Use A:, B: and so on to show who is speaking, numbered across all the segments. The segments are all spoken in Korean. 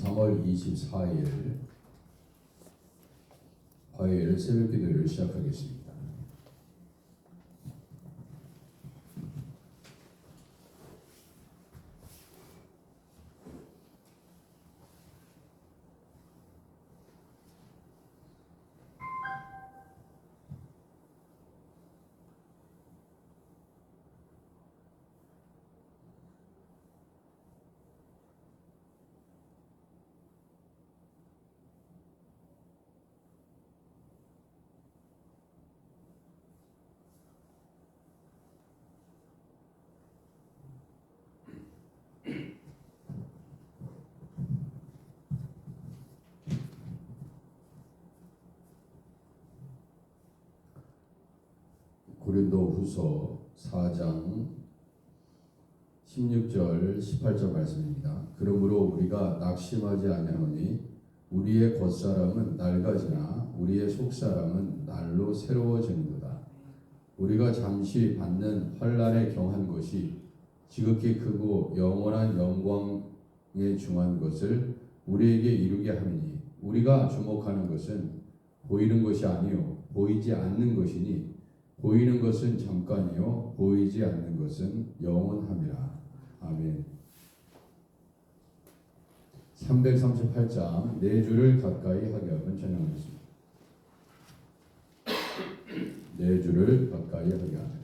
A: 3월 24일 화요일 새벽 기도를 시작하겠습니다. 고린도후서 4장 16절 18절 말씀입니다. 그러므로 우리가 낙심하지 아니하노니 우리의 겉사람은 낡아지나 우리의 속사람은 날로 새로워지는도다. 우리가 잠시 받는 환난에 경한 것이 지극히 크고 영원한 영광에 중한 것을 우리에게 이루게 하느니 우리가 주목하는 것은 보이는 것이 아니요 보이지 않는 것이니 보이는 것은 잠깐이요 보이지 않는 것은 영원함이라. 아멘. 338장 내 주를 가까이 하게 하면 찬양하겠습니다. 내 주를 가까이 하게 하면.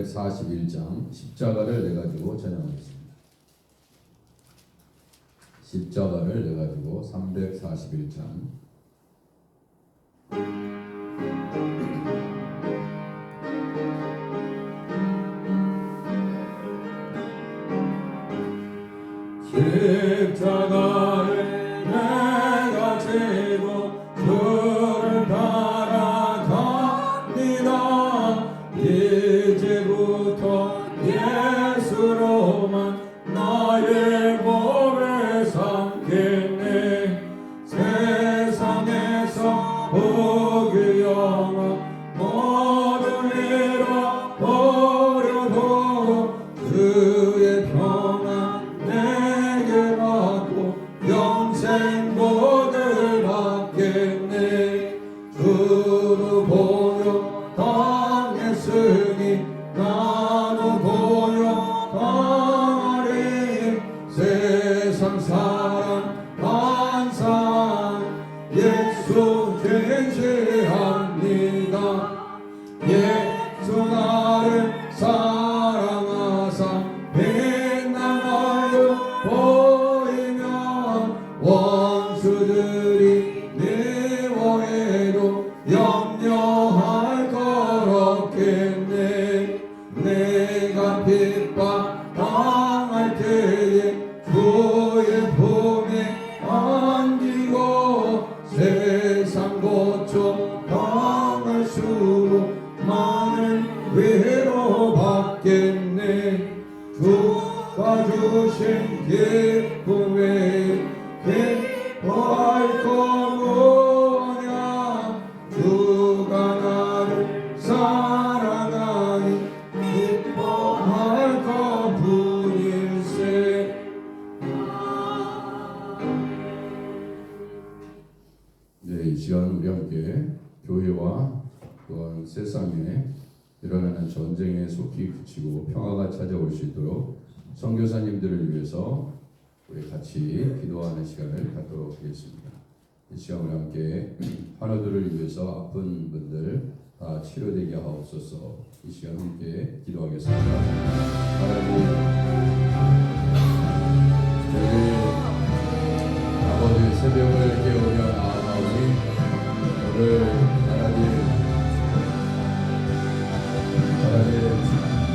A: (341장) 십자가를 내가지고 찬양하겠습니다. 십자가를 내가지고 341장
B: 십자가를 내가 지고 주를 따라갑니다. 이제부터 예수로만 나의 몸을 삼겠네. 세상에서 복의 영화 모두 잃어버려도 주의 평안 내게 받고 영생 복을 받겠네. 주로 보여 당했으니 나도 보여 당하리. 세상 사랑 반상 예수 죄죄합니다. 예수 나를 사랑하사 빛난 얼굴 보이면 원수들이 미워해도 염려할 것 없겠네. 내가 핍박 당할 때에 주의 품에 안기고 세상 고쳐 당할수록 많은 위로받겠네. 주가 주신 기쁨에 기뻐할 것 뭐냐. 주가 나를 사랑하니 기뻐할 것 뿐일세.
A: 네, 이 시간 우리 함께 교회와 또한 세상에 일어나는 전쟁에 속히 그치고 평화가 찾아올 수 있도록 선교사님들을 위해서 우리 같이 기도하는 시간을 갖도록 하겠습니다. 이 시간 우리 함께 환우들을 위해서 아픈 분들 다 치료되게 하옵소서. 이 시간 함께 기도하겠습니다. 하나님, 저희 아버지 새벽을 깨우며 나아가오니 오늘 하나님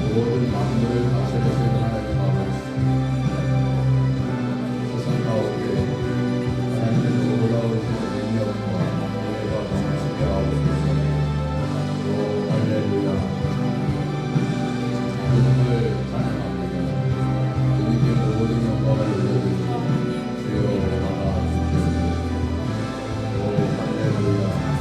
A: 모든 만물을 다스리시는 하나님 아버지, 세상 가운데 하나님의 놀라우신 능력과 은혜가 넘치게 하옵소서. 오 할렐루야. 주님을 찬양합니다. 주님께 모든 영광을 올려드리고 주여 받아주시옵소서. 오 할렐루야.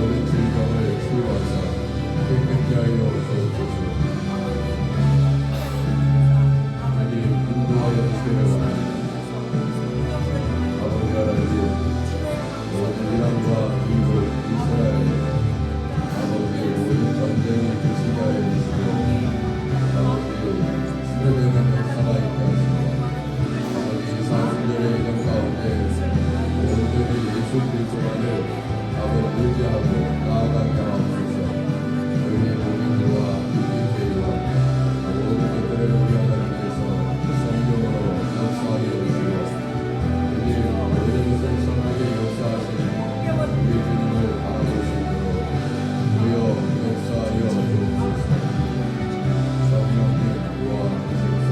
A: 모든 질병을 치유하사 깨끗게 하여 주옵소서. 하나님 인도하여 주시기를 원합니다. 아버지 하나님 모든 이란과 미국, 이스라엘 아버지 모든 전쟁이 그치게 하여 주시고 아버지 수련회가 역사가 있게 하시고 아버지 사순절의 이전 가운데 온전히 예수 그리스도만을 아버지 의지하고 나아가게 하옵소서. 저희의 모든 일과 유기회와 모든 것들을 우리 하나님께서 성령으로 역사하여 주시고 우리 모든 것을 선하게 역사하시는 우리 주님을 바라볼 수 있도록 주여 역사하여 주옵소서. 성령님 도와주시옵소서.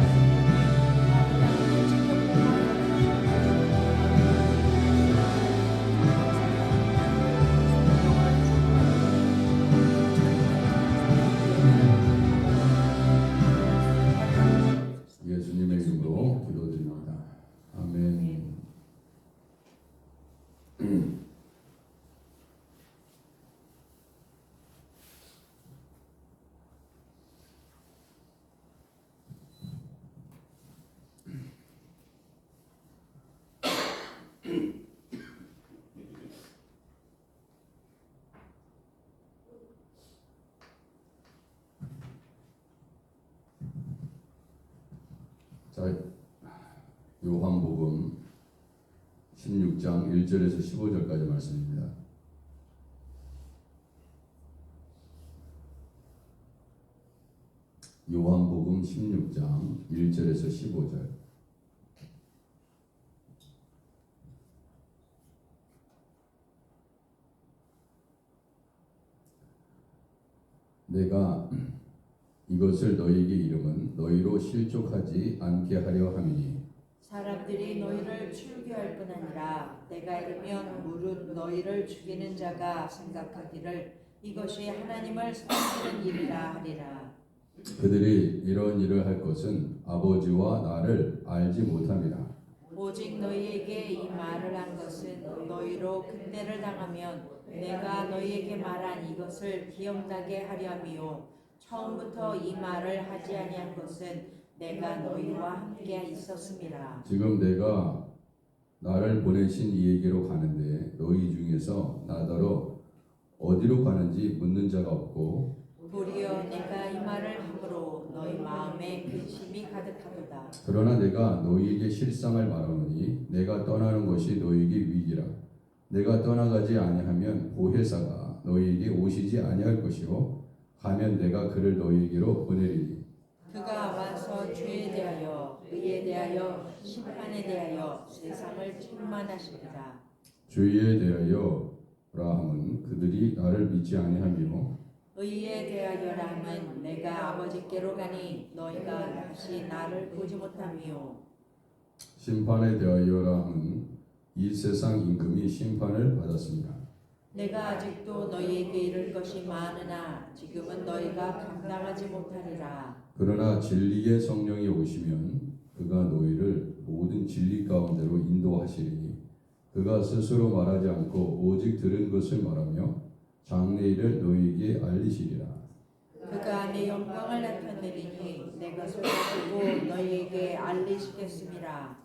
A: 예수님의 이름으로 기도드립니다. 아멘. 자, 요한복음 16장 1절에서 15절까지 말씀입니다. 요한복음 16장 1절에서 15절. 내가 이것을 너희에게 이름은 너희로 실족하지 않게 하려 함이니
C: 사람들이 너희를 출교할 뿐 아니라 내가 이르면 무릇 너희를 죽이는 자가 생각하기를 이것이 하나님을 섬기는 일이라 하리라.
A: 그들이 이런 일을 할 것은 아버지와 나를 알지 못함이라.
C: 오직 너희에게 이 말을 한 것은 너희로 근대를 당하면 내가 너희에게 말한 이것을 기억나게 하려 함이요 처음부터 이 말을 하지 아니한 것은 내가 너희와 함께 있었음이라.
A: 지금 내가 나를 보내신 이에게로 가는데 너희 중에서 나더러 어디로 가는지 묻는 자가 없고
C: 도리어 내가 이 말을 함으로 너희 마음에 근심이 가득하도다.
A: 그러나 내가 너희에게 실상을 말하노니 내가 떠나는 것이 너희에게 위기라. 내가 떠나가지 아니하면 보혜사가 너희에게 오시지 아니할 것이요 가면 내가 그를 너희에게로 보내리니
C: 그가 와서 죄에 대하여 의에 대하여 심판에 대하여 세상을 충만하시리라.
A: 죄에 대하여라 함은 그들이 나를 믿지 아니하며
C: 의에 대하여라 함은 내가 아버지께로 가니 너희가 다시 나를 보지 못하며
A: 심판에 대하여라 함은 이 세상 임금이 심판을 받았습니다.
C: 내가 아직도 너희에게 이를 것이 많으나 지금은 너희가 감당하지 못하리라.
A: 그러나 진리의 성령이 오시면 그가 너희를 모든 진리 가운데로 인도하시리니 그가 스스로 말하지 않고 오직 들은 것을 말하며 장래일을 너희에게 알리시리라.
C: 그가 내 영광을 나타내리니 내 것을 가지고 너희에게 알리시겠음이라.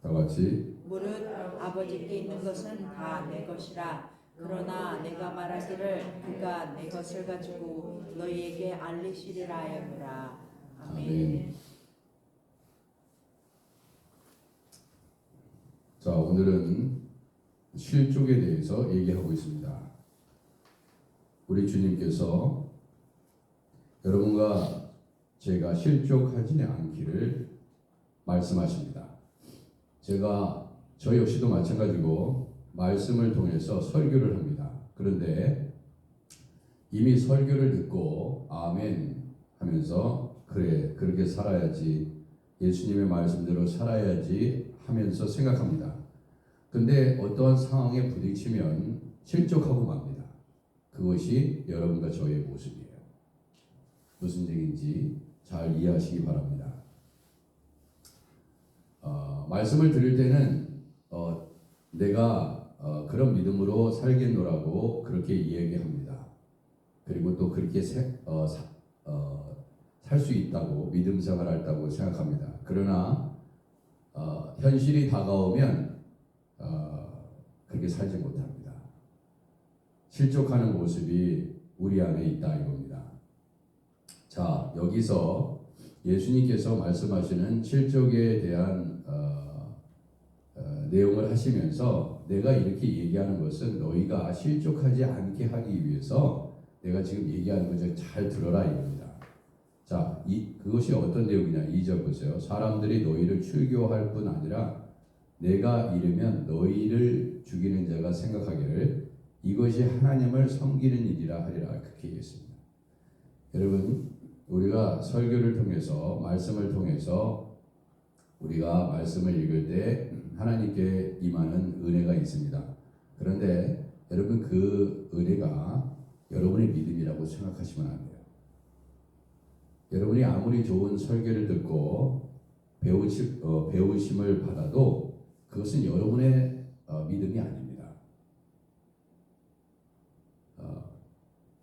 A: 다 같이
C: 무릇 아버지께 있는 것은 다 내 것이라. 그러나 내가 말하기를 그가 내 것을 가지고 너희에게 알리시리라 하였노라. 아멘.
A: 아멘. 자, 오늘은 실족에 대해서 얘기하고 있습니다. 우리 주님께서 여러분과 제가 실족하지 않기를 말씀하십니다. 저 역시도 마찬가지고 말씀을 통해서 설교를 합니다. 그런데 이미 설교를 듣고 아멘 하면서 그래 그렇게 살아야지 예수님의 말씀대로 살아야지 하면서 생각합니다. 근데 어떠한 상황에 부딪히면 실족하고 맙니다. 그것이 여러분과 저의 모습이에요. 무슨 얘기인지 잘 이해하시기 바랍니다. 말씀을 드릴 때는 내가 그런 믿음으로 살겠노라고 그렇게 이야기합니다. 그리고 또 그렇게 살 수 있다고 믿음 생활할다고 생각합니다. 그러나 현실이 다가오면 그렇게 살지 못합니다. 실족하는 모습이 우리 안에 있다 이겁니다. 자, 여기서 예수님께서 말씀하시는 실족에 대한 내용을 하시면서 내가 이렇게 얘기하는 것은 너희가 실족하지 않게 하기 위해서 내가 지금 얘기하는 것을 잘 들어라 이겁니다. 자, 그것이 어떤 내용이냐? 2절 보세요. 사람들이 너희를 출교할 뿐 아니라 내가 이르면 너희를 죽이는 자가 생각하기를 이것이 하나님을 섬기는 일이라 하리라 그렇게 얘기했습니다. 여러분, 우리가 설교를 통해서 말씀을 통해서 우리가 말씀을 읽을 때 하나님께 임하는 은혜가 있습니다. 그런데 여러분 그 은혜가 여러분의 믿음이라고 생각하시면 안 돼요. 여러분이 아무리 좋은 설교를 듣고 배우심을 받아도 그것은 여러분의 믿음이 아닙니다.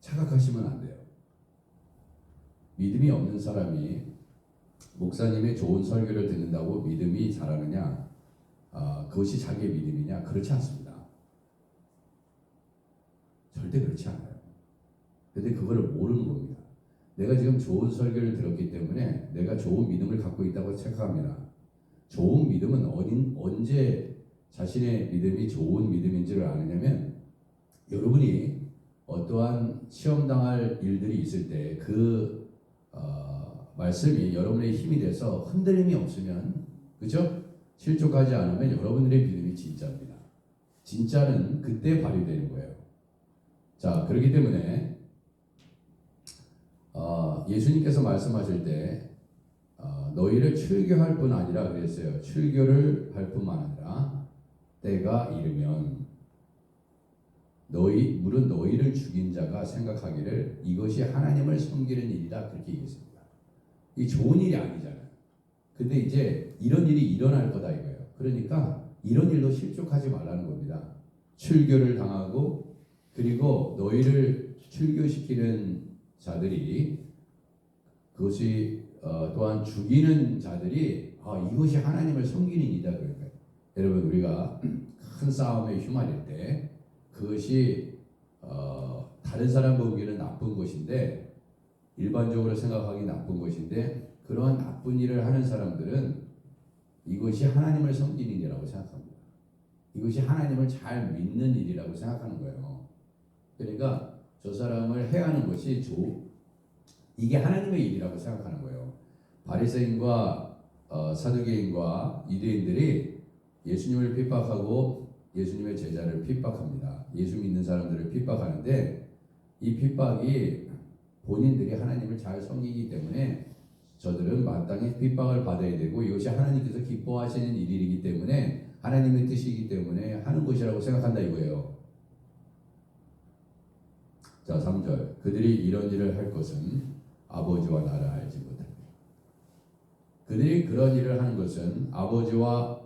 A: 착각하시면 안 돼요. 믿음이 없는 사람이 목사님의 좋은 설교를 듣는다고 믿음이 자라느냐? 그것이 자기의 믿음이냐? 그렇지 않습니다. 절대 그렇지 않아요. 그런데 그거를 모르는 겁니다. 내가 지금 좋은 설교를 들었기 때문에 내가 좋은 믿음을 갖고 있다고 생각합니다. 좋은 믿음은 언제 자신의 믿음이 좋은 믿음인지를 아느냐면 여러분이 어떠한 시험당할 일들이 있을 때 그 말씀이 여러분의 힘이 돼서 흔들림이 없으면 그죠? 실족하지 않으면 여러분들의 믿음이 진짜입니다. 진짜는 그때 발휘되는 거예요. 자, 그렇기 때문에 예수님께서 말씀하실 때 너희를 출교할 뿐 아니라 그랬어요. 출교를 할 뿐만 아니라 때가 이르면 물은 너희를 죽인 자가 생각하기를 이것이 하나님을 섬기는 일이다 그렇게 얘기했습니다. 이 좋은 일이 아니잖아요. 근데 이제 이런 일이 일어날 거다 이거예요. 그러니까 이런 일도 실족하지 말라는 겁니다. 출교를 당하고 그리고 너희를 출교시키는 자들이 그것이 또한 죽이는 자들이 이것이 하나님을 섬기는 일이다 그러니까 여러분 우리가 큰 싸움에 휘말릴 때 그것이 다른 사람 보기에는 나쁜 것인데 일반적으로 생각하기 나쁜 것인데 그러한 나쁜 일을 하는 사람들은 이것이 하나님을 섬기는 일이라고 생각합니다. 이것이 하나님을 잘 믿는 일이라고 생각하는 거예요. 그러니까 저 사람을 해하는 것이 이게 하나님의 일이라고 생각하는 거예요. 바리새인과 사두개인과 유대인들이 예수님을 핍박하고 예수님의 제자를 핍박합니다. 예수 믿는 사람들을 핍박하는데 이 핍박이 본인들이 하나님을 잘 섬기기 때문에 저들은 마땅히 핍박을 받아야 되고 이것이 하나님께서 기뻐하시는 일이기 때문에 하나님의 뜻이기 때문에 하는 것이라고 생각한다 이거예요. 자, 3절. 그들이 이런 일을 할 것은 아버지와 나를 알지 못합니다. 그들이 그런 일을 하는 것은 아버지와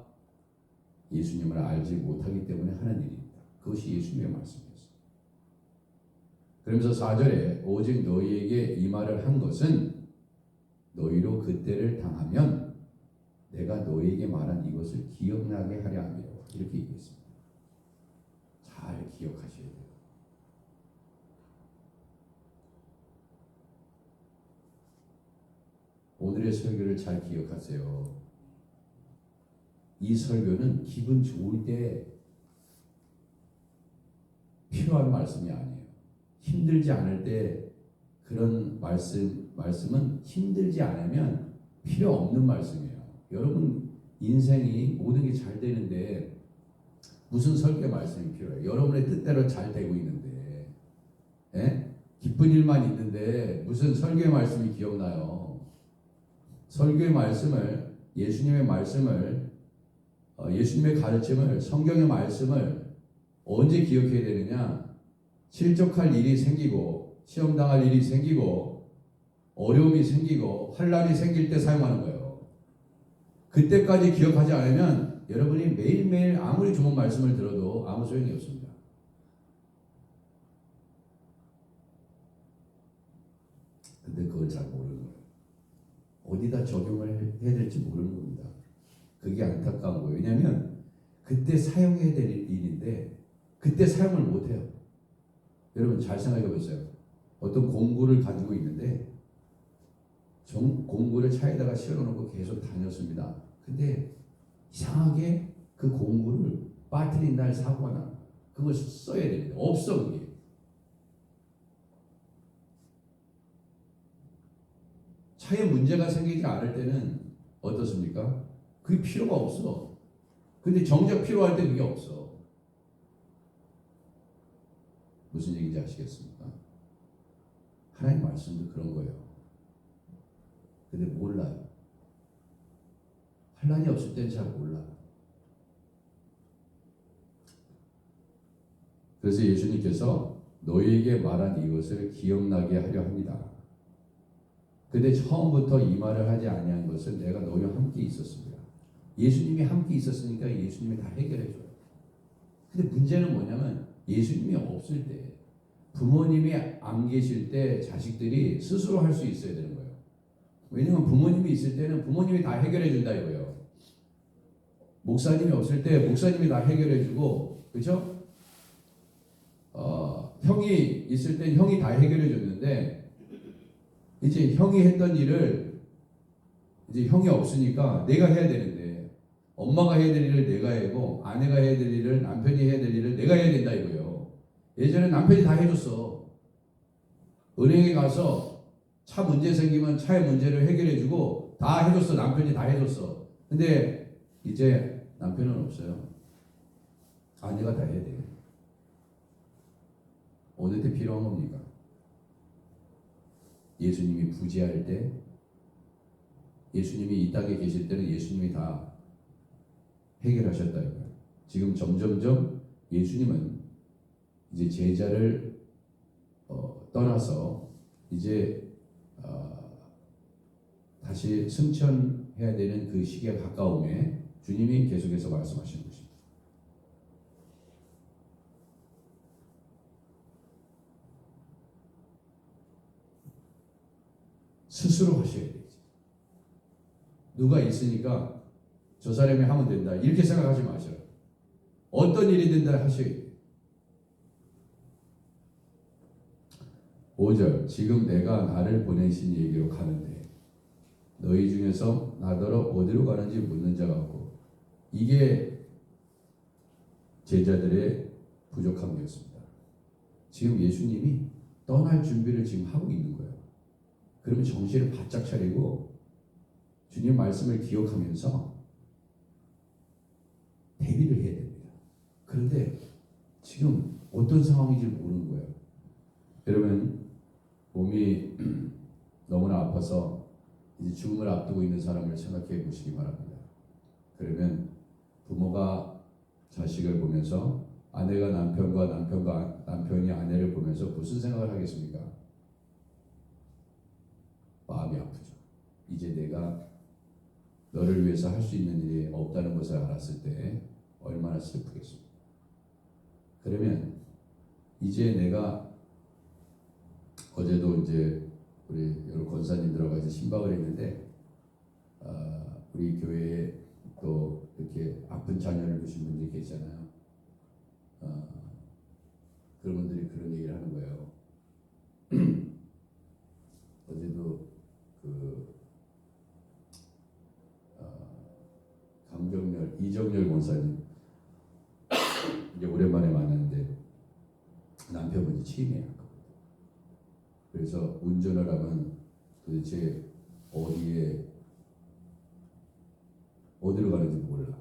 A: 예수님을 알지 못하기 때문에 하는 일입니다. 그것이 예수님의 말씀이었어요. 그러면서 4절에 오직 너희에게 이 말을 한 것은 너희로 그때를 당하면 내가 너희에게 말한 이것을 기억나게 하려 함이라 이렇게 얘기했습니다. 잘 기억하셔야 돼요. 오늘의 설교를 잘 기억하세요. 이 설교는 기분 좋을 때 필요한 말씀이 아니에요. 힘들지 않을 때 그런 말씀은 힘들지 않으면 필요 없는 말씀이에요. 여러분 인생이 모든 게 잘 되는데 무슨 설교 말씀이 필요해요? 여러분의 뜻대로 잘 되고 있는데 기쁜 일만 있는데 무슨 설교의 말씀이 기억나요? 설교의 말씀을 예수님의 말씀을 예수님의 가르침을 성경의 말씀을 언제 기억해야 되느냐? 실족할 일이 생기고 시험당할 일이 생기고 어려움이 생기고 환난이 생길 때 사용하는 거예요. 그때까지 기억하지 않으면 여러분이 매일매일 아무리 좋은 말씀을 들어도 아무 소용이 없습니다. 근데 그걸 잘 모르는 거예요. 어디다 적용을 해야 될지 모르는 겁니다. 그게 안타까운 거예요. 왜냐하면 그때 사용해야 될 일인데 그때 사용을 못해요. 여러분 잘 생각해 보세요. 어떤 공구를 가지고 있는데 공구를 차에다가 실어놓고 계속 다녔습니다. 근데 이상하게 그 공구를 빠뜨린 날 사고가 나. 그걸 써야 됩니다. 없어 그게. 차에 문제가 생기지 않을 때는 어떻습니까? 그게 필요가 없어. 근데 정작 필요할 때 그게 없어. 무슨 얘기인지 아시겠습니까? 하나님 말씀도 그런 거예요. 근데 몰라요. 환란이 없을 때는 잘 몰라. 그래서 예수님께서 너희에게 말한 이것을 기억나게 하려 합니다. 근데 처음부터 이 말을 하지 아니한 것은 내가 너희와 함께 있었습니다. 예수님이 함께 있었으니까 예수님이 다 해결해 줘요. 근데 문제는 뭐냐면 예수님이 없을 때, 부모님이 안 계실 때 자식들이 스스로 할 수 있어야 되는 거예요. 왜냐면 부모님이 있을 때는 부모님이 다 해결해 준다 이거예요. 목사님이 없을 때 목사님이 다 해결해 주고, 그렇죠? 형이 있을 때 형이 다 해결해 줬는데 이제 형이 했던 일을 이제 형이 없으니까 내가 해야 되는데, 엄마가 해야 될 일을 내가 하고 아내가 해야 될 일을 남편이 해야 될 일을 내가 해야 된다 이거예요. 예전에 남편이 다 해줬어. 은행에 가서 차 문제 생기면 차의 문제를 해결해주고 다 해줬어. 남편이 다 해줬어. 근데 이제 남편은 없어요. 아내가 다 해야 돼. 어느 때 필요한 겁니까? 예수님이 부재할 때, 예수님이 이 땅에 계실 때는 예수님이 다 해결하셨다 이거예요. 지금 점점점 예수님은 이제 제자를 떠나서 이제 다시 승천해야 되는 그 시기가 가까움에 주님이 계속해서 말씀하시는 것입니다. 스스로 하셔야 되지. 누가 있으니까 저 사람이 하면 된다 이렇게 생각하지 마셔요. 어떤 일이 된다 하셔야 돼요. 5절 지금 내가 나를 보내신 이에게로 가는데 너희 중에서 나더러 어디로 가는지 묻는 자가 없고, 이게 제자들의 부족함이었습니다. 지금 예수님이 떠날 준비를 지금 하고 있는 거예요. 그러면 정신을 바짝 차리고 주님 말씀을 기억하면서 대비를 해야 됩니다. 그런데 지금 어떤 상황인지 모르는 거예요. 여러분 몸이 너무나 아파서 이제 죽음을 앞두고 있는 사람을 생각해 보시기 바랍니다. 그러면 부모가 자식을 보면서, 아내가 남편과 남편이 아내를 보면서 무슨 생각을 하겠습니까? 마음이 아프죠. 이제 내가 너를 위해서 할 수 있는 일이 없다는 것을 알았을 때 얼마나 슬프겠습니까? 그러면 이제 내가, 어제도 이제 우리 여러 권사님들하고 이제 신방을 했는데 우리 교회에 또 이렇게 아픈 자녀를 두신 분들이 계시잖아요. 그런 분들이 그런 얘기를 하는 거예요. 어제도 이정열 권사님 이제 오랜만에 만났는데 남편분이 치매예요. 그래서 운전을 하면 도대체 어디로 가는지 몰라.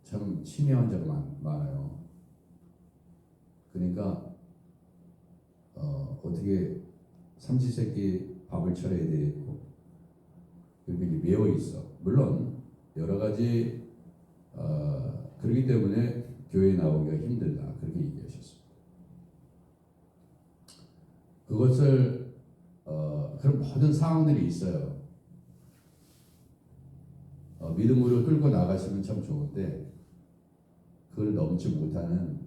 A: 참 치매 환자가 많아요. 그러니까 어떻게 삼시세끼 밥을 차려야 되고 이렇게 매여 있어. 물론 여러 가지 그렇기 때문에 교회에 나오기가 힘들다 그렇게 얘기하셨습니다. 그것을 그런 모든 상황들이 있어요. 믿음으로 끌고 나가시면 참 좋은데 그걸 넘지 못하는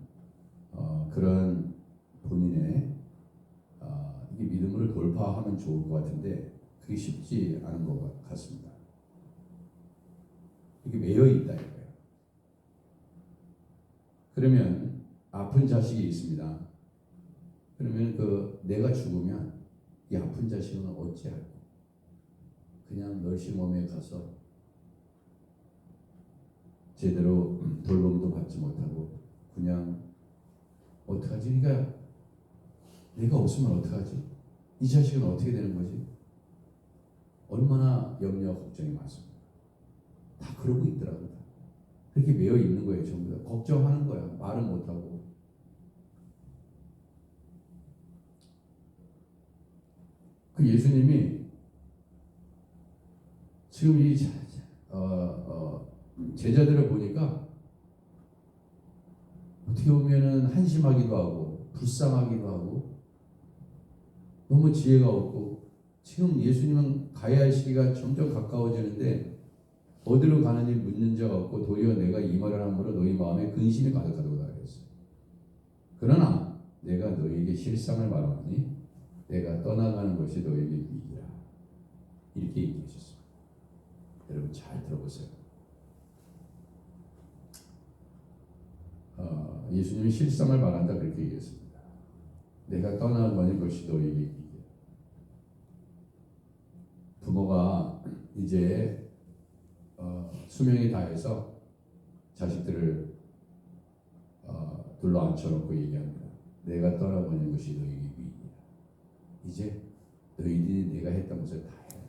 A: 그런 본인의 이게 믿음으로 돌파하면 좋을 것 같은데 그게 쉽지 않은 것 같습니다. 이게 매여 있다 이거예요. 그러면 아픈 자식이 있습니다. 그러면 내가 죽으면 이 아픈 자식은 어찌할까? 그냥 널싱홈에 가서 제대로 돌봄도 받지 못하고 그냥 어떡하지? 그러니까 내가 없으면 어떡하지? 이 자식은 어떻게 되는 거지? 얼마나 염려 걱정이 많습니다. 다 그러고 있더라고요. 그렇게 매여 있는 거예요. 전부 다 걱정하는 거야. 말은 못하고. 그 예수님이 지금 이 제자들을 보니까 어떻게 보면은 한심하기도 하고 불쌍하기도 하고 너무 지혜가 없고 지금 예수님은 가야 할 시기가 점점 가까워지는데 어디로 가느니 묻는 자 없고 도리어 내가 이 말을 함으로 너희 마음에 근심이 가득하다고 그랬어요. 그러나 내가 너희에게 실상을 말하노니 내가 떠나가는 것이 너희에게 유익이라 이렇게 얘기하셨습니다. 여러분 잘 들어보세요. 예수님이 실상을 말한다 그렇게 얘기했습니다. 내가 떠나가는 것이 너희에게 유익이라. 부모가 이제 수명이 다해서 자식들을 둘러 앉혀놓고 얘기합니다. 내가 떠나보낸 것이 너희에게 유익이라. 이제 너희들이 내가 했던 것을 다 해.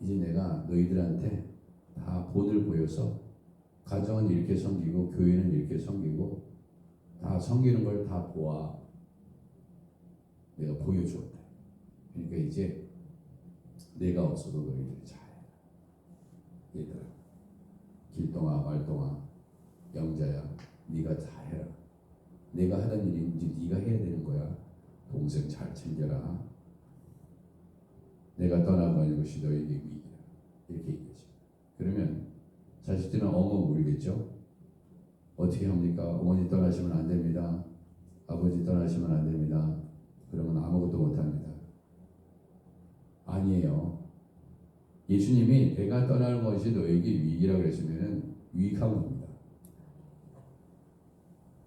A: 이제 내가 너희들한테 다 본을 보여서 가정은 이렇게 섬기고 교회는 이렇게 섬기고 다 섬기는 걸 다 보아 내가 보여주었다. 그러니까 이제 내가 없어도 너희들이 잘해. 얘들아, 길동아 말동아 영자야, 네가 다 해라. 내가 하던 일이 이제 네가 해야 되는 거야. 동생 잘 챙겨라. 내가 떠나가는 것이 너에게 위기라. 이렇게 얘기하죠. 그러면 자식들은 엉엉 울겠죠. 어떻게 합니까? 어머니 떠나시면 안 됩니다. 아버지 떠나시면 안 됩니다. 그러면 아무것도 못합니다. 아니에요. 예수님이 내가 떠나는 것이 너에게 위기라고 그랬으면 유익한 겁니다.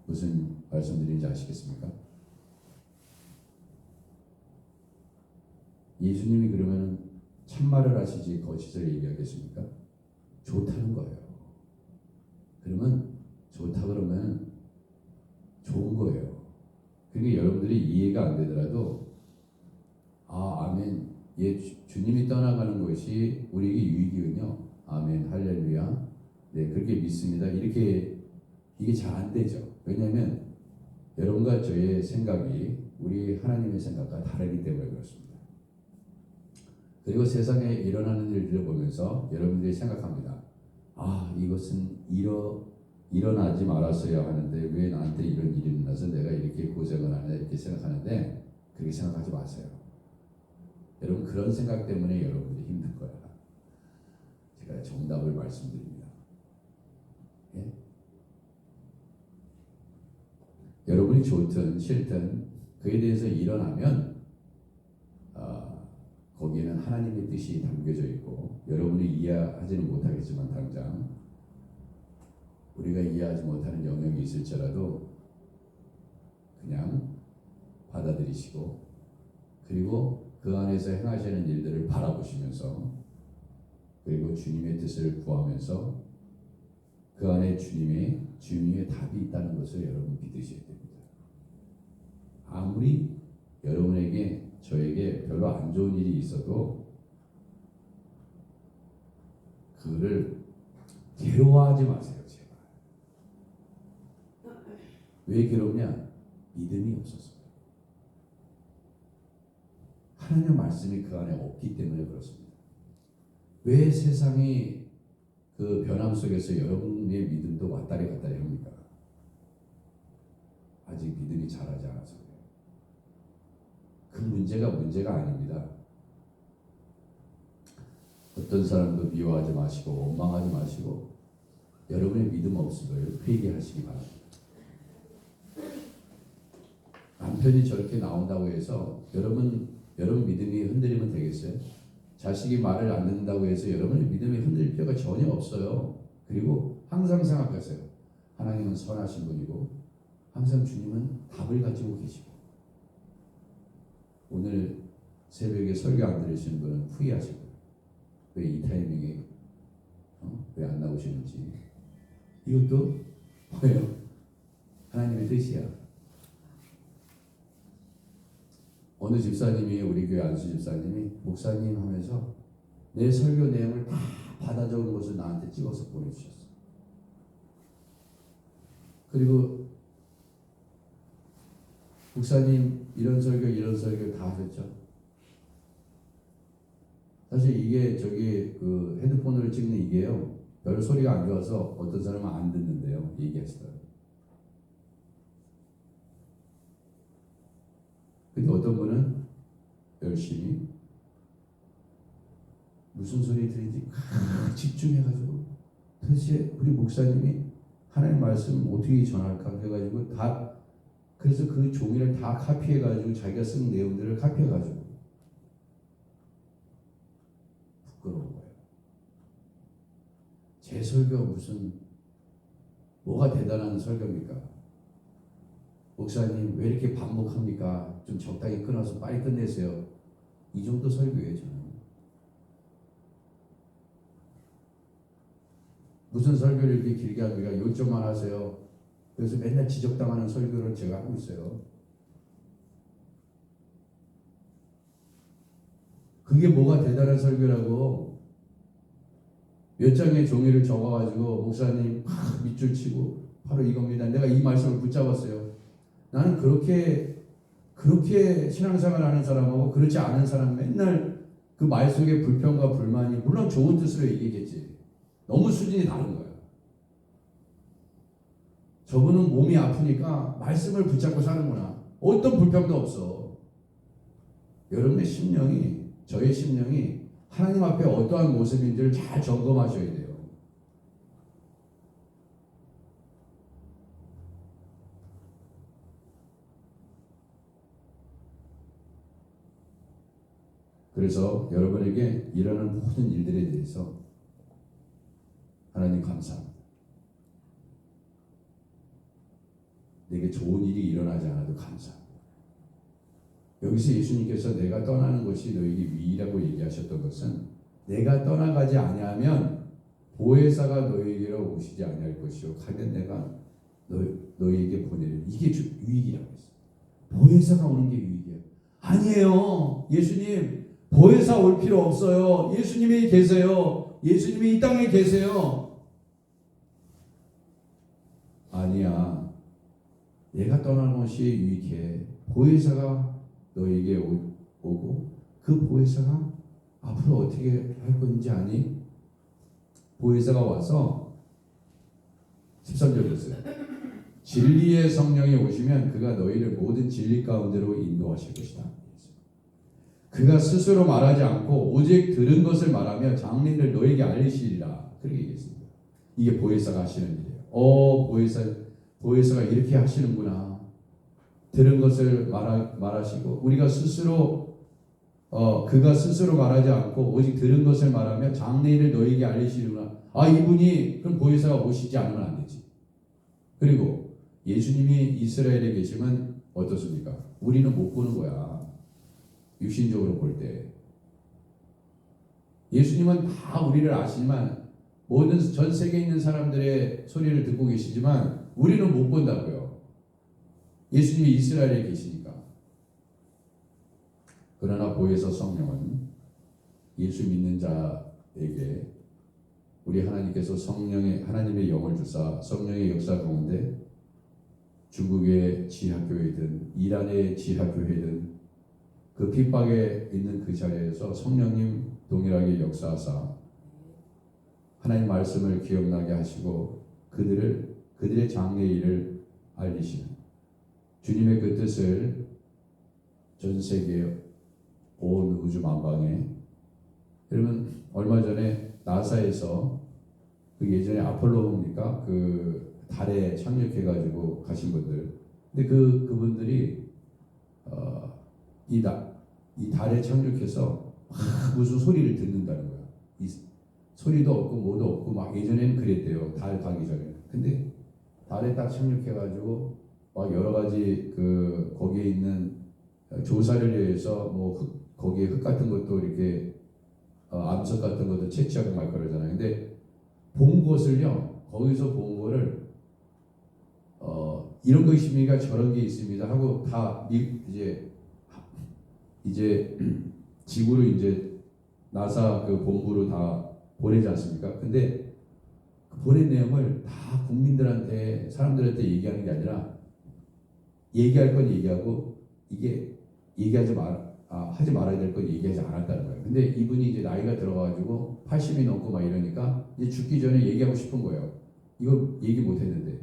A: 무슨 말씀드리는지 아시겠습니까? 예수님이 그러면 참말을 하시지 거짓을 얘기하겠습니까? 좋다는 거예요. 그러면 좋다 그러면 좋은 거예요. 그러니까 여러분들이 이해가 안 되더라도 아멘. 주님이 떠나가는 것이 우리에게 유익이군요. 아멘. 할렐루야. 네, 그렇게 믿습니다. 이렇게 이게 잘 안 되죠. 왜냐하면 여러분과 저의 생각이 우리 하나님의 생각과 다르기 때문에 그렇습니다. 그리고 세상에 일어나는 일들을 보면서 여러분들이 생각합니다. 이것은 일어나지 말았어야 하는데 왜 나한테 이런 일이 일어나서 내가 이렇게 고생을 하냐 이렇게 생각하는데 그렇게 생각하지 마세요. 여러분 그런 생각 때문에 여러분들이 힘든 거야. 제가 정답을 말씀드립니다. 예? 여러분이 좋든 싫든 그에 대해서 일어나면 거기에는 하나님의 뜻이 담겨져 있고 여러분이 이해하지는 못하겠지만 당장 우리가 이해하지 못하는 영역이 있을지라도 그냥 받아들이시고 그리고 그 안에서 행하시는 일들을 바라보시면서 그리고 주님의 뜻을 구하면서 그 안에 주님의 답이 있다는 것을 여러분 믿으셔야 됩니다. 아무리 여러분에게 저에게 별로 안 좋은 일이 있어도 그를 괴로워하지 마세요. 제발. 왜 괴롭냐? 믿음이 없어서. 하나님의 말씀이 그 안에 없기 때문에 그렇습니다. 왜 세상이 그 변함 속에서 여러분의 믿음도 왔다리 갔다리 합니까? 아직 믿음이 자라지 않아서 그래요. 그 문제가 아닙니다. 어떤 사람도 미워하지 마시고 원망하지 마시고 여러분의 믿음 없음을 회개하시기 바랍니다. 남편이 저렇게 나온다고 해서 여러분 믿음이 흔들리면 되겠어요? 자식이 말을 안 듣는다고 해서 여러분의 믿음이 흔들릴 필요가 전혀 없어요. 그리고 항상 생각하세요. 하나님은 선하신 분이고 항상 주님은 답을 가지고 계시고 오늘 새벽에 설교 안 들으시는 분은 후회하시고 왜 이 타이밍에 왜 안 나오시는지 이것도 뭐예요? 하나님의 뜻이야. 어느 집사님이 우리 교회 안수 집사님이 목사님 하면서 내 설교 내용을 다 받아 적은 것을 나한테 찍어서 보내주셨어. 그리고 목사님 이런 설교 다 하셨죠. 사실 이게 그 핸드폰으로 찍는 이게요 별 소리가 안 좋아서 어떤 사람은 안 듣는데요 얘기하시더라고요. 근데 어떤 분은 열심히 무슨 소리 들리는지 집중해가지고 도대체 우리 목사님이 하나님 말씀 어떻게 전할까 해가지고 다 그래서 그 종이를 다 카피해가지고 자기가 쓴 내용들을 카피해가지고 부끄러운 거예요. 제 설교가 무슨 뭐가 대단한 설교입니까? 목사님 왜 이렇게 반복합니까? 좀 적당히 끊어서 빨리 끝내세요. 이 정도 설교예요 저는. 무슨 설교를 이렇게 길게 합니까? 요점만 하세요. 그래서 맨날 지적당하는 설교를 제가 하고 있어요. 그게 뭐가 대단한 설교라고 몇 장의 종이를 적어가지고 목사님 밑줄 치고 바로 이겁니다. 내가 이 말씀을 붙잡았어요. 나는 그렇게 신앙생활 하는 사람하고 그렇지 않은 사람 맨날 그 말 속에 불평과 불만이 물론 좋은 뜻으로 얘기겠지. 너무 수준이 다른 거야. 저분은 몸이 아프니까 말씀을 붙잡고 사는구나. 어떤 불평도 없어. 여러분의 심령이 저의 심령이 하나님 앞에 어떠한 모습인지를 잘 점검하셔야 돼요. 그래서 여러분에게 일어나는 모든 일들에 대해서 하나님 감사합니다. 내게 좋은 일이 일어나지 않아도 감사합니다. 여기서 예수님께서 내가 떠나는 것이 너에게 위이라고 얘기하셨던 것은 내가 떠나가지 아니하면 보혜사가 너에게로 오시지 아니할 것이요 가면 내가 너에게 보내리라. 이게 유익이라고 했어요. 보혜사가 오는 게 유익이에요. 아니에요. 예수님 보혜사 올 필요 없어요. 예수님이 계세요. 예수님이 이 땅에 계세요. 아니야. 내가 떠나는 것이 유익해. 보혜사가 너에게 오고 그 보혜사가 앞으로 어떻게 할 건지 아니? 보혜사가 와서 13절 됐어요. 진리의 성령이 오시면 그가 너희를 모든 진리 가운데로 인도하실 것이다. 그가 스스로 말하지 않고 오직 들은 것을 말하며 장래를 너에게 알리시리라. 그렇게 얘기했습니다. 이게 보혜사가 하시는 일이에요. 보혜사가 이렇게 하시는구나. 들은 것을 말하시고 우리가 스스로 그가 스스로 말하지 않고 오직 들은 것을 말하며 장래를 너에게 알리시리구나. 이분이 그럼 보혜사가 오시지 않으면 안 되지. 그리고 예수님이 이스라엘에 계시면 어떻습니까? 우리는 못 보는 거야. 육신적으로 볼 때. 예수님은 다 우리를 아시지만 모든 전 세계에 있는 사람들의 소리를 듣고 계시지만 우리는 못 본다고요. 예수님이 이스라엘에 계시니까. 그러나 보혜사 성령은 예수 믿는 자에게 우리 하나님께서 하나님의 영을 주사 성령의 역사 가운데 중국의 지하교회든 이란의 지하교회든 그 핍박에 있는 그 자리에서 성령님 동일하게 역사하사 하나님 말씀을 기억나게 하시고 그들의 장래의 일을 알리시는 주님의 그 뜻을 전 세계 온 우주 만방에 여러분 얼마 전에 나사에서 그 예전에 아폴로입니까? 그 달에 착륙해가지고 가신 분들. 근데 그분들이 이 달에 착륙해서 막 무슨 소리를 듣는다는 거야. 이 소리도 없고 뭐도 없고 막 예전에는 그랬대요. 달 가기 전에. 근데 달에 딱 착륙해가지고 막 여러 가지 그 거기에 있는 조사를 위해서 뭐 거기에 흙 같은 것도 이렇게 암석 같은 것도 채취하고 막 그러잖아요. 근데 본 것을요, 거기서 본 거를 이런 거 있습니까? 저런 게 있습니다 하고 다 이제 지구로 이제 나사 그 본부로 다 보내지 않습니까? 근데 그 보낸 내용을 다 국민들한테 사람들한테 얘기하는 게 아니라 얘기할 건 얘기하고 이게 하지 말아야 될 건 얘기하지 않았다는 거예요. 근데 이분이 이제 나이가 들어가지고 80이 넘고 막 이러니까 이제 죽기 전에 얘기하고 싶은 거예요. 이거 얘기 못 했는데.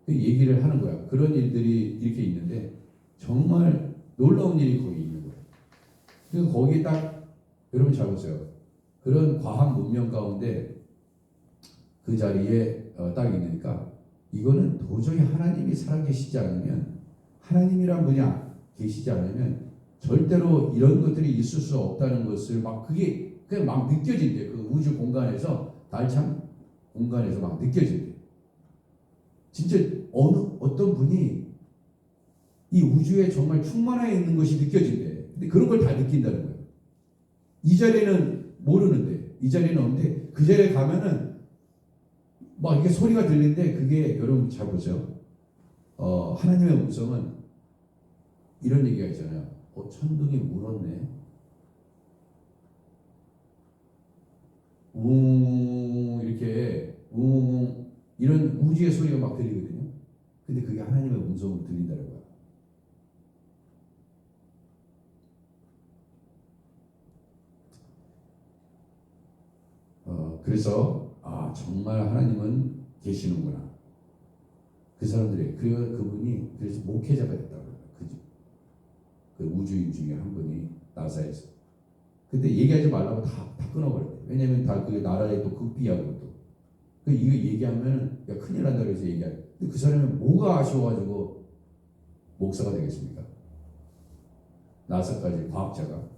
A: 얘기를 하는 거야. 그런 일들이 이렇게 있는데 정말 놀라운 일이 거기 있는 거예요. 그래서 거기에 딱 여러분 잘 보세요. 그런 과학 문명 가운데 그 자리에 딱 있으니까 이거는 도저히 하나님이 살아계시지 않으면 하나님이란 분이 계시지 않으면 절대로 이런 것들이 있을 수 없다는 것을 막 그게 그냥 막 느껴진대. 그 우주 공간에서 달참 공간에서 막 느껴진대. 진짜 어떤 분이 이 우주에 정말 충만해 있는 것이 느껴진대. 근데 그런 걸 다 느낀다는 거예요. 이 자리에는 모르는데, 이 자리에는 없는데 그 자리에 가면은 막 이게 소리가 들리는데 그게 여러분 잘 보세요. 하나님의 음성은 이런 얘기가 있잖아요. 천둥이 울었네. 웅 이렇게 웅 이런 우주의 소리가 막 들리거든요. 근데 그게 하나님의 음성으로 들린다는 거야. 그래서 정말 하나님은 계시는구나. 그 사람들이 그분이 그래서 목회자가 됐다고 그래요. 그 우주인 중에 한 분이 나사에서. 근데 얘기하지 말라고 다 끊어버렸대. 왜냐면 다 그 나라에 또 극비하고 또. 이거 얘기하면 야 큰일 난다 그래서 얘기하래. 근데 그 사람이 뭐가 아쉬워가지고 목사가 되겠습니까? 나사까지 과학자가.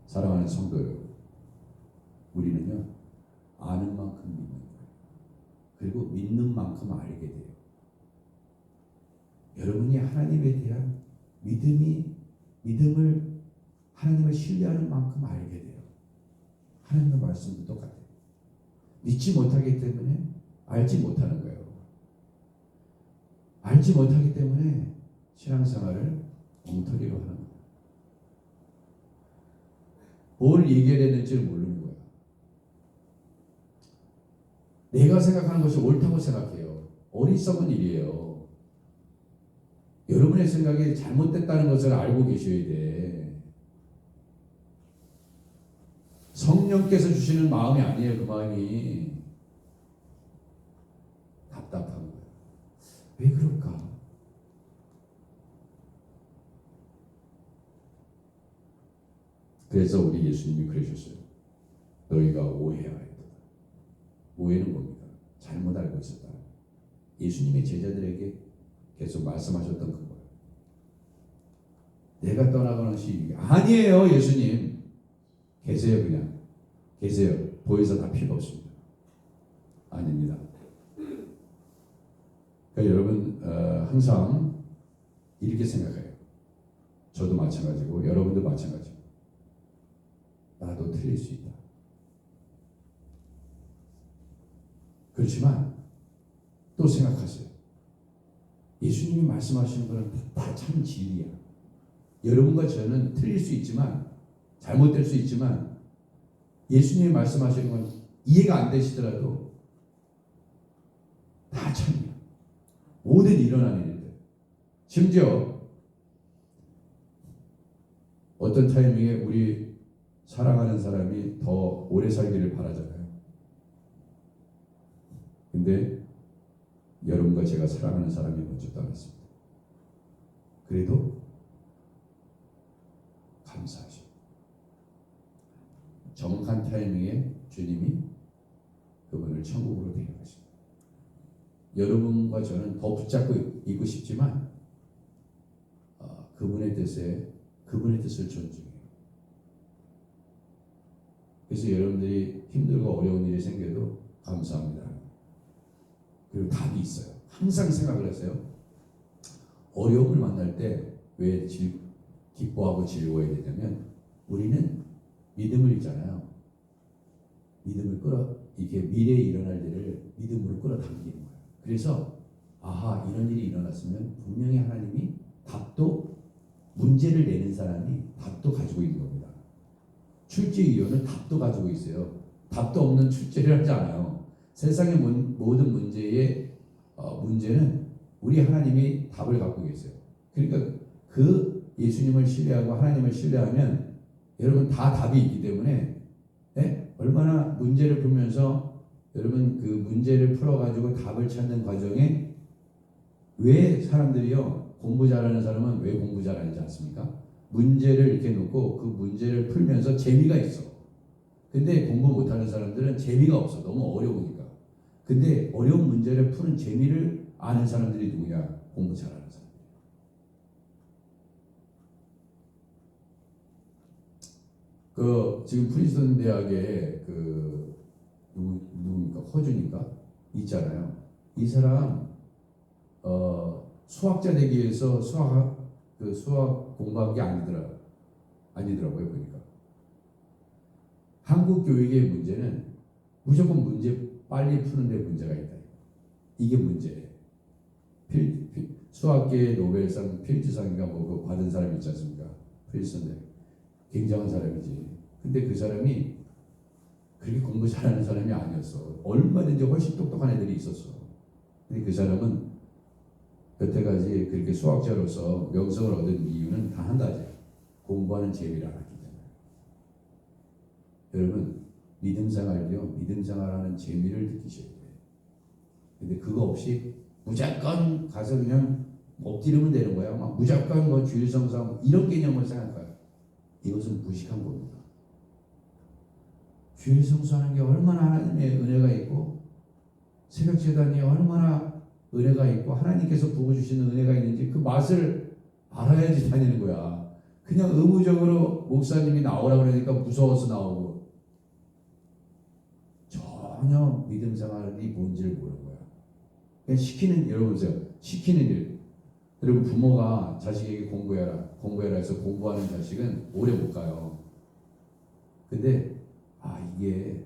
A: 사랑하는 성도 여러분, 우리는요 아는 만큼 믿는 거예요. 그리고 믿는 만큼 알게 돼요. 여러분이 하나님에 대한 믿음을 하나님을 신뢰하는 만큼 알게 돼요. 하나님의 말씀도 똑같아요. 믿지 못하기 때문에 알지 못하는 거예요. 알지 못하기 때문에 신앙생활을 엉터리로 하는 거예요. 뭘 얘기해야 되는지를 모르는 거예요. 내가 생각하는 것이 옳다고 생각해요. 어리석은 일이에요. 여러분의 생각이 잘못됐다는 것을 알고 계셔야 돼. 성령께서 주시는 마음이 아니에요. 그 마음이 답답한 거예요. 왜 그럴까? 그래서 우리 예수님이 그러셨어요. 너희가 오해하였다. 오해는 뭡니까? 잘못 알고 있었다. 예수님의 제자들에게 계속 말씀하셨던 그거예요. 내가 떠나가는 시기 아니에요. 예수님 계세요. 그냥 계세요. 보여서 다 필요 없습니다. 아닙니다. 그러니까 여러분 항상 이렇게 생각해요. 저도 마찬가지고 여러분도 마찬가지고 나도 틀릴 수 있다. 그렇지만 또 생각하세요. 예수님이 말씀하시는 것은 다 참 진리야. 여러분과 저는 틀릴 수 있지만 잘못될 수 있지만 예수님이 말씀하시는 건 이해가 안 되시더라도 다 참이야. 모든 일어나는 일들. 심지어 어떤 타이밍에 우리 사랑하는 사람이 더 오래 살기를 바라잖아요. 근데 여러분과 제가 사랑하는 사람이 먼저 떠났습니다. 그래도 감사하죠. 정확한 타이밍에 주님이 그분을 천국으로 데려가십니다. 여러분과 저는 더 붙잡고 있고 싶지만 그분의 뜻을 존중해요. 그래서 여러분들이 힘들고 어려운 일이 생겨도 감사합니다. 그리고 답이 있어요. 항상 생각을 하세요. 어려움을 만날 때 왜 기뻐하고 즐거워야 되냐면 우리는 믿음을 있잖아요. 믿음을 이렇게 미래에 일어날 일을 믿음으로 끌어당기는 거예요. 그래서 이런 일이 일어났으면 분명히 하나님이 문제를 내는 사람이 답도 가지고 있는 겁니다. 출제위원은 답도 가지고 있어요. 답도 없는 출제를 하지 않아요. 세상의 모든 문제의 문제는 우리 하나님이 답을 갖고 계세요. 그러니까 그 예수님을 신뢰하고 하나님을 신뢰하면 여러분 다 답이 있기 때문에 얼마나 문제를 풀면서 여러분 그 문제를 풀어가지고 답을 찾는 과정에 왜 사람들이요 공부 잘하는 사람은 왜 공부 잘하는지 아십니까? 문제를 이렇게 놓고 그 문제를 풀면서 재미가 있어. 근데 공부 못하는 사람들은 재미가 없어. 너무 어려우니까. 근데 어려운 문제를 푸는 재미를 아는 사람들이 누구냐? 공부 잘하는 사람들. 지금 프린스턴 대학에 누굽니까? 허준인가? 있잖아요. 이 사람 수학자 되기 위해서 수학 공부한 게 아니더라고요 보니까. 한국 교육의 문제는 무조건 문제 빨리 푸는데 문제가 있다. 이게 문제예요. 수학계의 노벨상 필즈상인가 그거 받은 사람이 있지 않습니까? 프린스턴 굉장한 사람이지. 근데 그 사람이 그렇게 공부 잘하는 사람이 아니었어. 얼마든지 훨씬 똑똑한 애들이 있었어. 근데 그 사람은 여태까지 그렇게 수학자로서 명성을 얻은 이유는 단 한 가지예요. 공부하는 재미를 알았기 때문에. 여러분 믿음 생활하는 재미를 느끼셔야 돼요. 근데 그거 없이 무조건 가서 그냥 엎드리면 되는 거야. 막 무조건 주일성사 이런 개념을 생각해요. 이것은 무식한 겁니다. 주일성수하는 게 얼마나 하나님의 은혜가 있고 새벽제단이 얼마나 은혜가 있고 하나님께서 부어주시는 은혜가 있는지 그 맛을 알아야지 다니는 거야. 그냥 의무적으로 목사님이 나오라고 그러니까 무서워서 나오고 전혀 믿음 생활이 뭔지를 모르는 거야. 그냥 여러분 보세요. 시키는 일. 여러분 부모가 자식에게 공부해라 해서 공부하는 자식은 오래 못 가요. 근데 이게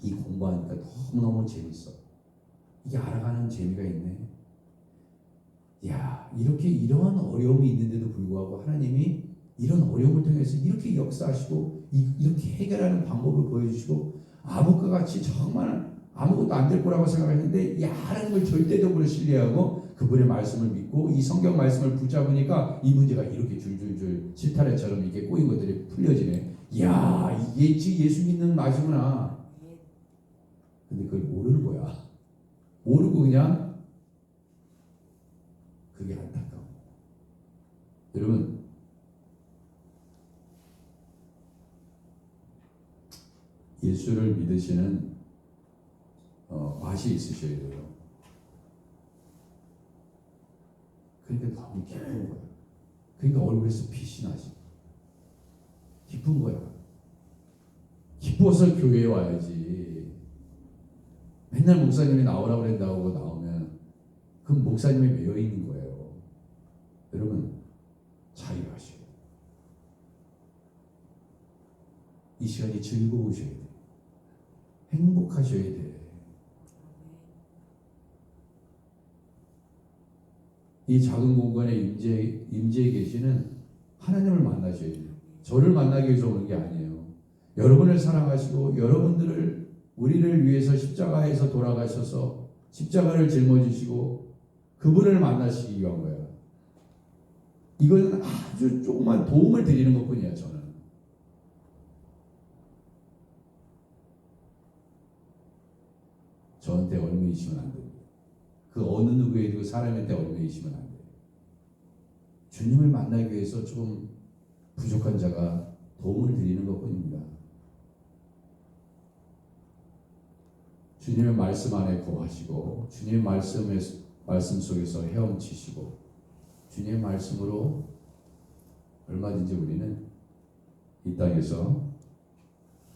A: 이 공부하니까 너무너무 재밌어. 이게 알아가는 재미가 있네. 이런 어려움이 있는데도 불구하고 하나님이 이런 어려움을 통해서 이렇게 역사하시고 이렇게 해결하는 방법을 보여주시고 아무것과 같이 정말 아무것도 안 될 거라고 생각했는데 하나님을 절대적으로 신뢰하고 그분의 말씀을 믿고 이 성경 말씀을 붙잡으니까 이 문제가 이렇게 줄줄줄 실타래처럼 이렇게 꼬인 것들이 풀려지네. 이게 예수 믿는 맛이구나. 근데 그걸 모르는 거야. 모르고 그냥 그게 안타까워. 여러분 예수를 믿으시는 맛이 있으셔야 돼요. 그러니까 너무 기쁜 거야. 그러니까 얼굴에서 빛이 나지. 기쁜 거야. 기뻐서 교회에 와야지. 맨날 목사님이 나오라고 그런다고 나오면 그건 목사님이 매여 있는 거예요. 여러분 자유하셔요. 이 시간이 즐거우셔야 돼. 행복하셔야 돼. 이 작은 공간에 임재해 계시는 하나님을 만나셔야 돼요. 저를 만나기 위해서 오는 게 아니에요. 여러분을 사랑하시고 우리를 위해서 십자가에서 돌아가셔서 십자가를 짊어지시고 그분을 만나시기 위한 거예요. 이거는 아주 조그만 도움을 드리는 것뿐이에요. 저는. 저한테 얽매이시면 안 돼요. 그 어느 누구에도 사람한테 얽매이시면 안 돼요. 주님을 만나기 위해서 좀 부족한 자가 도움을 드리는 것뿐입니다. 주님의 말씀 안에 거하시고 주님의 말씀 속에서 헤엄치시고 주님의 말씀으로 얼마든지 우리는 이 땅에서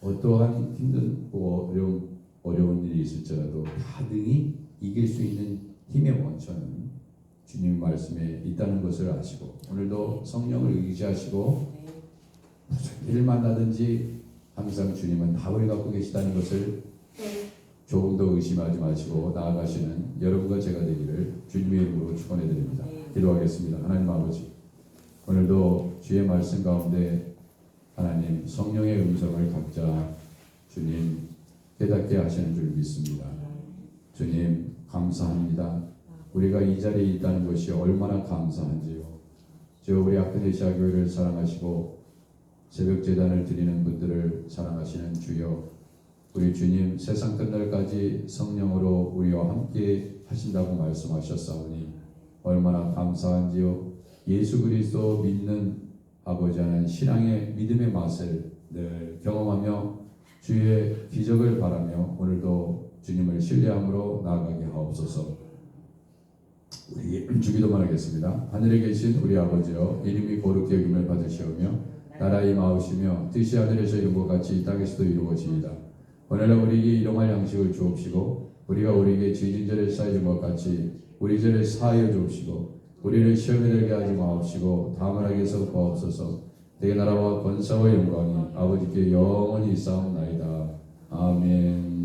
A: 어떠한 힘들고 어려운 일이 있을지라도 다등히 이길 수 있는 힘의 원천은 주님 말씀에 있다는 것을 아시고 오늘도 성령을 의지하시고 무슨 일을 만나든지 항상 주님은 답을 갖고 계시다는 것을 조금 더 의심하지 마시고 나아가시는 여러분과 제가 되기를 주님의 이름으로 축원해 드립니다. 기도하겠습니다. 하나님 아버지, 오늘도 주의 말씀 가운데 하나님 성령의 음성을 각자 주님 깨닫게 하시는 줄 믿습니다. 주님 감사합니다. 우리가 이 자리에 있다는 것이 얼마나 감사한지요. 저 우리 아크네시아 교회를 사랑하시고 새벽 제단을 드리는 분들을 사랑하시는 주여, 우리 주님 세상 끝날까지 성령으로 우리와 함께 하신다고 말씀하셨사오니 얼마나 감사한지요. 예수 그리스도 믿는 아버지 하나님 신앙의 믿음의 맛을 늘 경험하며 주의 기적을 바라며 오늘도 주님을 신뢰함으로 나아가게 하옵소서. 우리 주기도만 하겠습니다. 하늘에 계신 우리 아버지여, 이름이 거룩히 여김을 받으시오며 나라 임하옵시며 뜻이 하늘에서 이룬 것 같이 이 땅에서도 이루어지이다. 오늘날 우리에게 일용할 양식을 주옵시고 우리가 우리에게 지진 죄를 사해준 것 같이 우리 죄를 사하여 주옵시고 우리를 시험에 들게 하지 마옵시고 다만 하게서 구하옵소서. 내 나라와 권사와 영광이 아버지께 영원히 있사옵나이다. 아멘.